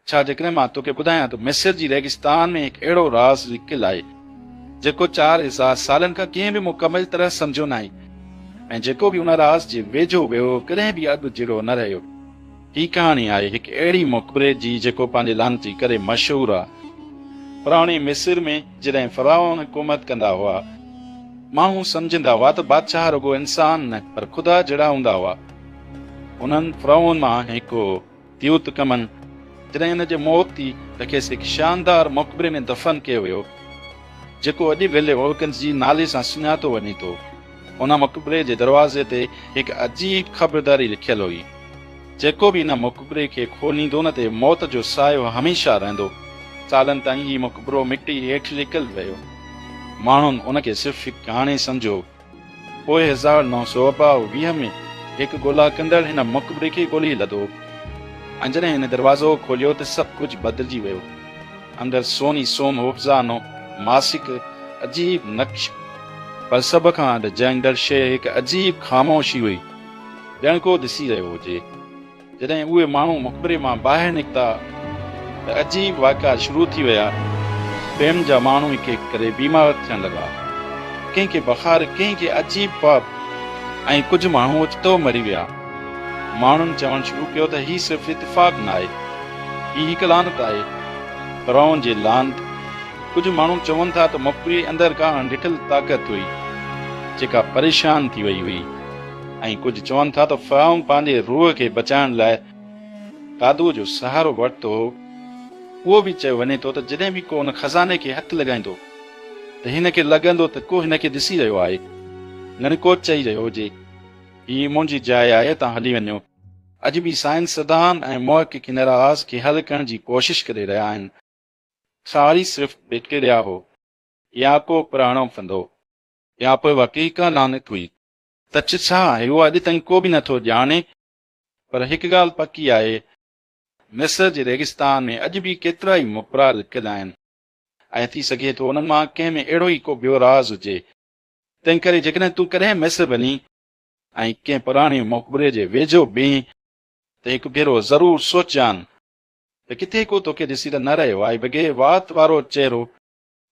छा जेकॾहिं मां तोखे ॿुधायां त मिस्र जी रेगिस्तान में हिकु अहिड़ो राज़ लिकियलु आहे जेको 4000 सालनि खां कंहिं बि मुकमल तरह सम्झो न आहे, ऐं जेको बि उन राज़ जे वेझो वियो कॾहिं बि अॻु जहिड़ो न रहियो। ही कहाणी आहे हिकु अहिड़ी मक़बरे जी जेको पंहिंजे लानती करे मशहूरु आहे। पुराणे मिस्र में जॾहिं फ़राओन हुकूमत कंदा हुआ, माण्हू सम्झंदा हुआ त बादशाह रुगो इंसान न पर ख़ुदा जहिड़ा हूंदा हुआ। उन्हनि फ़राओन मां हिकु तियूतकमन जॾहिं हिन जी मौत थी त खेसि हिकु शानदार मक़बरे में दफ़न कयो वियो जेको अॼु वेले वोल्कन्स जी नाले सां सुञातो वञे थो। उन मक़बरे जे दरवाज़े ते हिकु अजीब ख़बरदारी लिखियल हुई, जेको बि इन मक़बरे खे खोलींदो न ते मौत जो सायो हमेशह रहंदो। सालनि ताईं ही मक़बरो मिटी हेठि लिकियलु वियो। माण्हुनि उनखे सिर्फ़ु हिकु कहाणी सम्झो। पोइ 1920 में हिकु ॻोल्हा कंदड़ हिन मक़बरे खे ॻोल्ही लधो, ऐं जॾहिं हिन दरवाज़ो खोलियो त सभु कुझु बदिलिजी वियो। अंदरि सोनी सोन होफ़ज़ानो मासिक अजीब नक्श, पर सभ खां जंगदड़ शइ हिकु अजीब ख़ामोशी हुई, ॼण को ॾिसी रहियो हुजे। जॾहिं उहे माण्हू मक़बरे मां ॿाहिरि निकिता त अजीब वाक़िआ शुरू थी विया। ॿियनि जा माण्हू हिकु हिकु करे बीमार थियण लॻा, कंहिंखे बुख़ार, कंहिंखे अजीब ख्वाब, ऐं कुझु माण्हू ओचितो मरी विया। माण्हुनि चवणु शुरू कयो त हीउ सिर्फ़ु इतिफ़ाक़ न आहे, हीउ हिकु लानत आहे, फ़राओन जी लानत। कुझु माण्हू चवनि था त मक़बरे अंदरि का ॾिठल ताक़त हुई जेका परेशान थी वई हुई, ऐं कुझु चवनि था त फ़राओन पंहिंजे रूह खे बचाइण लाइ कादू जो सहारो वरितो हो। उहो बि चयो वञे थो त जॾहिं बि को हुन खज़ाने खे हथु लॻाईंदो त हिन खे लॻंदो त को हिन खे ॾिसी रहियो आहे, न को चई रहियो हुजे हीअ मुंहिंजी जाइ आहे, तव्हां हली वञो। अॼु बि साइंसदान ऐं मुहक़क़ हिन राज़ खे हल करण जी कोशिश करे रहिया आहिनि। सारी सिर्फ़ बैक्टीरिया हो, या को पुराणो फंदो, या पोइ वाक़ई का लानत हुई। सच छा आहे उहो अॼु ताईं को बि नथो ॼाणे, पर हिकु ॻाल्हि पकी आहे, मिस्र जे रेगिस्तान में अॼु बि केतिरा ई मक़बरा लिकियल आहिनि, ऐं थी सघे थो उन्हनि मां कंहिं में अहिड़ो ई को ॿियो राज़ हुजे। तंहिं करे जेकॾहिं तूं कॾहिं मिस्र वञी ऐं कंहिं पुराणे मक़बरे जे वेझो बीह त हिकु भेरो ज़रूरु सोचान त किथे को तोखे ॾिसी त न रहियो आहे बग़ैर वात वारो चहिरो